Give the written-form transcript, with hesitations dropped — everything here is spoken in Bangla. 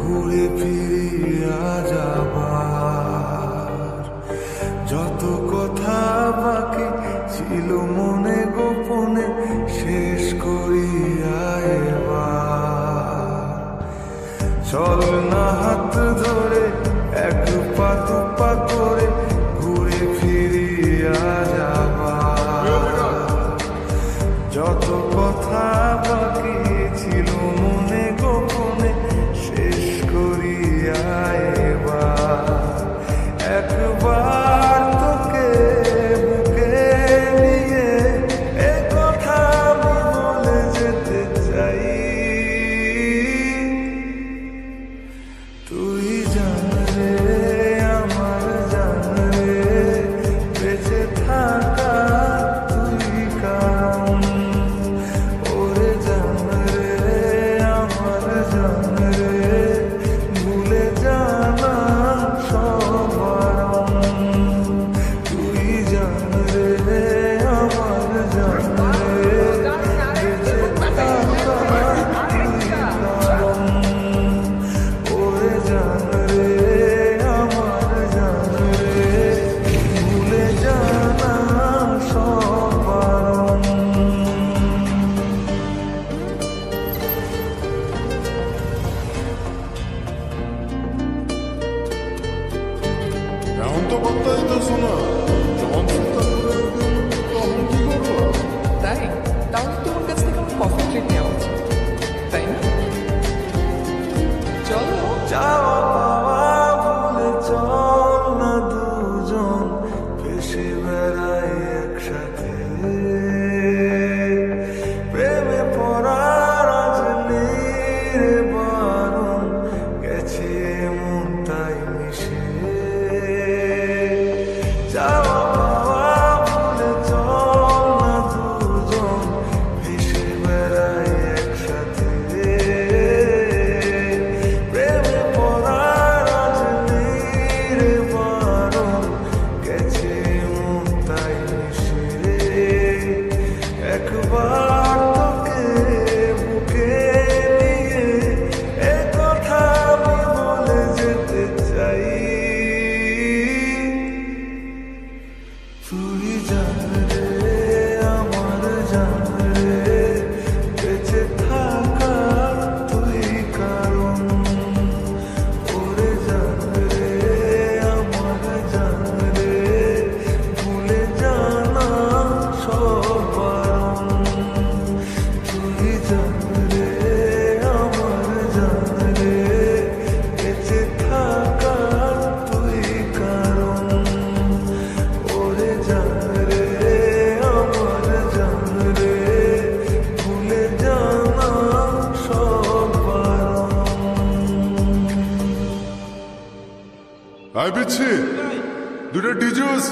ঘুরে ফিরিয়া যাবার যত কথা বাকি ছিল মনে গোপনে শেষ করিয়া এবার চল না হাত ধরে এক পা দু পা করে ঘুরে ফিরিয়া যাবার যত কথা বাকি ছিল মনে গোপনে শেষ করিয়া এবার একবার তোকে বুকে নিয়ে এ কথা আমি বলে যেতে চাই তুই জান রে আমার জান রে বেঁচে থাকা তুই কারণ ওরে জান রে আমার জান রে ভুলে জানা সব বারণ তুই জান রে আমার জান রে বেঁচে থাকা তুই কারণ ওরে জান রে আমার জান রে ভুলে জানা সব বারণ এখন তো বার্তা দিতেছ না যখন চিন্তা করে তখন কি করবো? তাই তাহলে তোমার কাছ থেকে আমার কফি ট্রিট নেওয়া উচিত তাই না চলো যাওয়া পাওয়া ভুলে চল না দুজন ভেসে বেড়াই একসাথে প্রেমে পড়ার আজ নেই রে বারণ গেছে মন তাই মিশে যাওয়া পাওয়া ভুলে চল না দুজন ভেসে বেড়াই একসাথে প্রেমে পড়ার আজ নেই রে বারণ গেছে মন তাই মিশে একবার তোকে বুকে নিয়ে এ কথা আমি বলে যেতে চাই তুই জান রে আমার জান রে বেঁচে থাকা তুই কারণ ওরে জান রে আমার জান রে ভুলে জানা সব বারণ তুই জান রে আমার জান রে বেঁচে থাকা তুই কারণ ওরে জান রে আমার জান রে ভুলে জানা সব বারণ আই বিচ্ছি দুটো ডিজুস